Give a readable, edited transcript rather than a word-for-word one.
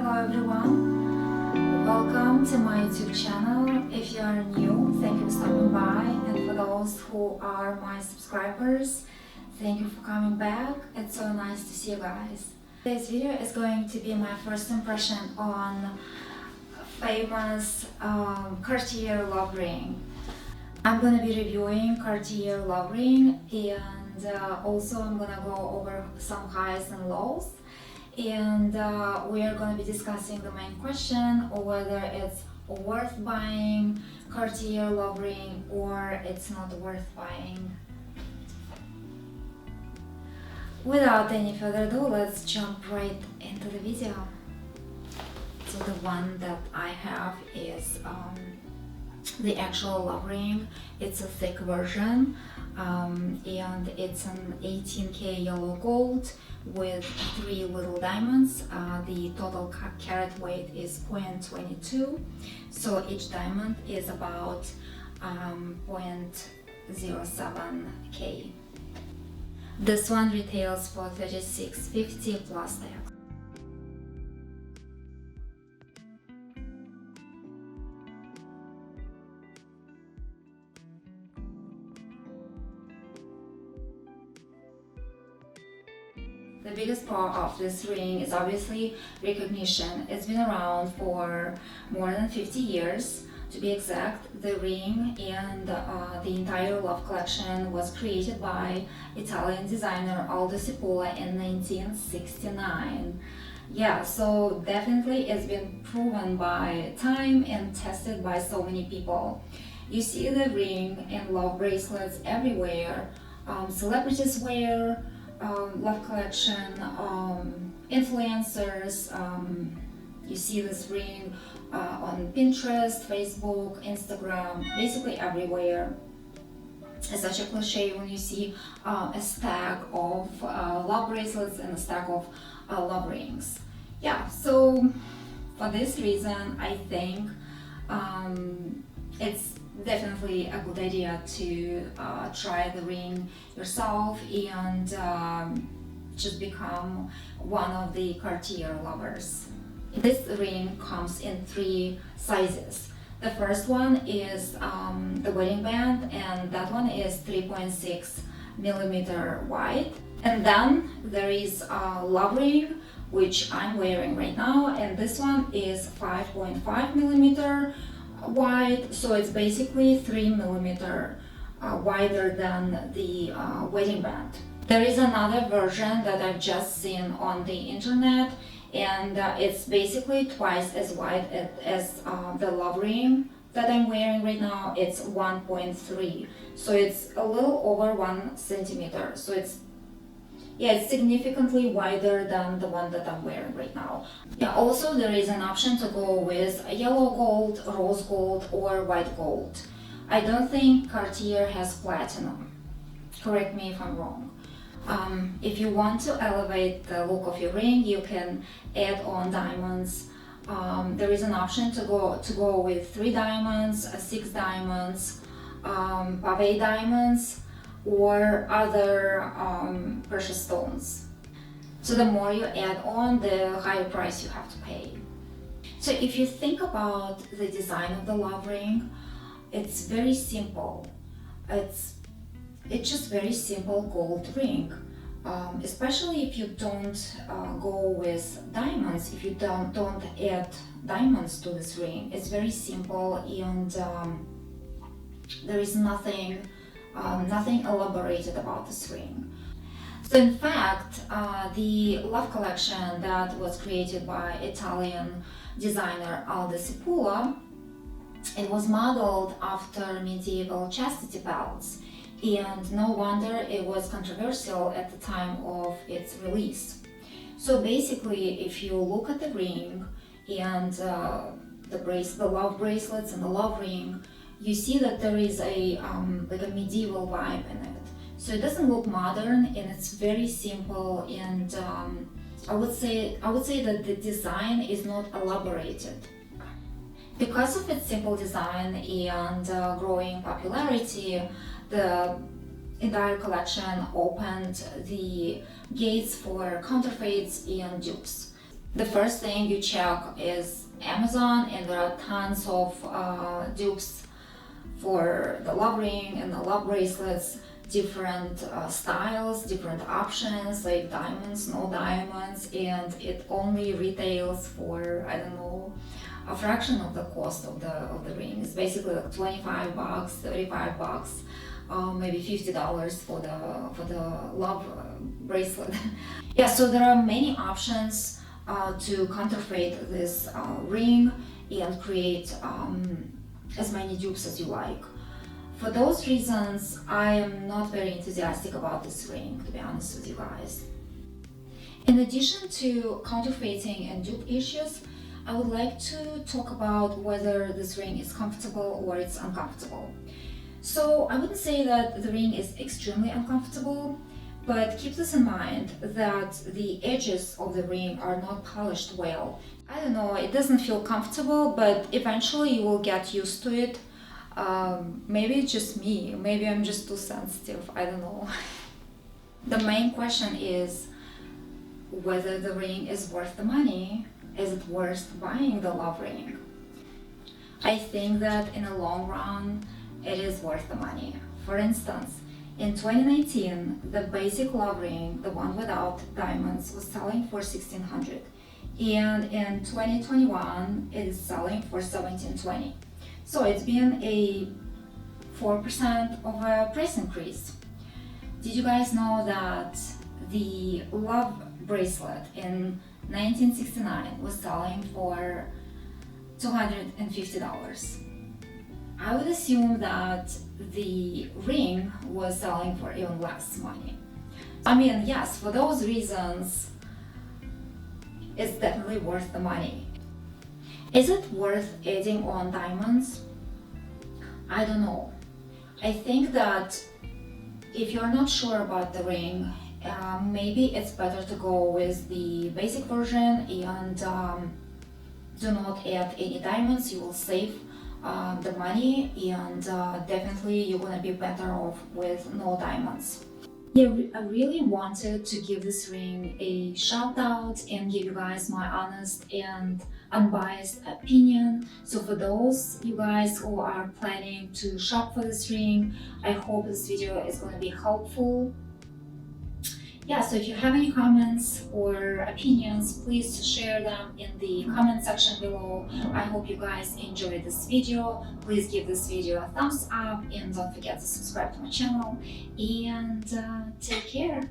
Hello everyone, welcome to my YouTube channel. If you are new, thank you for stopping by, and for those who are my subscribers, thank you for coming back. It's so nice to see you guys. Today's video is going to be my first impression on famous Cartier love ring. I'm gonna be reviewing Cartier love ring, and also I'm gonna go over some highs and lows. And we are going to be discussing the main question of whether it's worth buying Cartier love ring or it's not worth buying. Without any further ado, let's jump right into the video. So the one that I have is the actual love ring. It's a thick version, and it's an 18K yellow gold with 3 little diamonds. The total carat weight is 0.22, so each diamond is about 0.07K. This one retails for $36.50 plus tax. The biggest part of this ring is obviously recognition. It's been around for more than 50 years. To be exact, the ring and the entire love collection was created by Italian designer Aldo Cipolla in 1969. Yeah, so definitely it's been proven by time and tested by so many people. You see the ring and love bracelets everywhere. Celebrities wear love collection, influencers. You see this ring on Pinterest, Facebook, Instagram, basically everywhere. It's such a cliche when you see a stack of love bracelets and a stack of love rings. Yeah, so for this reason, I think it's definitely a good idea to try the ring yourself and just become one of the Cartier lovers. This ring comes in 3 sizes. The first one is the wedding band, and that one is 3.6 millimeter wide. And then there is a love ring, which I'm wearing right now, and this one is 5.5 millimeter wide, so it's basically 3 millimeter wider than the wedding band. There is another version that I've just seen on the internet, and it's basically twice as wide as the love ring that I'm wearing right now. It's 1.3, so it's a little over 1 centimeter. So it's significantly wider than the one that I'm wearing right now. Yeah, also there is an option to go with yellow gold, rose gold, or white gold. I don't think Cartier has platinum. Correct me if I'm wrong. If you want to elevate the look of your ring, you can add on diamonds. There is an option to go with 3 diamonds, 6 diamonds, pave diamonds, or other precious stones. So the more you add on, the higher price you have to pay. So if you think about the design of the love ring, it's very simple. It's just very simple gold ring. Especially if you don't go with diamonds, if you don't add diamonds to this ring. It's very simple, and there is nothing elaborated about this ring. So in fact, the love collection that was created by Italian designer Aldo Cipolla, it was modeled after medieval chastity belts, and no wonder it was controversial at the time of its release. So basically, if you look at the ring and the love bracelets and the love ring, you see that there is a like a medieval vibe in it. So it doesn't look modern, and it's very simple, and I would say that the design is not elaborated. Because of its simple design and growing popularity, the entire collection opened the gates for counterfeits and dupes. The first thing you check is Amazon, and there are tons of dupes for the love ring and the love bracelets, different styles, different options like diamonds, no diamonds, and it only retails for, I don't know, a fraction of the cost of the ring. It's basically like $25, $35, maybe $50 for the love bracelet. Yeah, so there are many options to counterfeit this ring and create as many dupes as you like. For those reasons, I am not very enthusiastic about this ring, to be honest with you guys. In addition to counterfeiting and dupe issues, I would like to talk about whether this ring is comfortable or it's uncomfortable. So I wouldn't say that the ring is extremely uncomfortable, but keep this in mind that the edges of the ring are not polished well. I don't know, it doesn't feel comfortable, but eventually you will get used to it. Maybe it's just me, maybe I'm just too sensitive, I don't know. The main question is whether the ring is worth the money. Is it worth buying the love ring? I think that in the long run, it is worth the money. For instance, in 2019, the basic love ring, the one without diamonds, was selling for $1,600. And in 2021, it is selling for $1,720. So it's been a 4% of a price increase. Did you guys know that the love bracelet in 1969 was selling for $250? I would assume that the ring was selling for even less money. I mean, yes, for those reasons, it's definitely worth the money. Is it worth adding on diamonds? I don't know. I think that if you're not sure about the ring, maybe it's better to go with the basic version and do not add any diamonds. You will save the money, and definitely you're gonna be better off with no diamonds. Yeah, I really wanted to give this ring a shout out and give you guys my honest and unbiased opinion. So for those you guys who are planning to shop for this ring, I hope this video is going to be helpful. Yeah, so if you have any comments or opinions, please share them in the comment section below. I hope you guys enjoyed this video. Please give this video a thumbs up and don't forget to subscribe to my channel, and take care.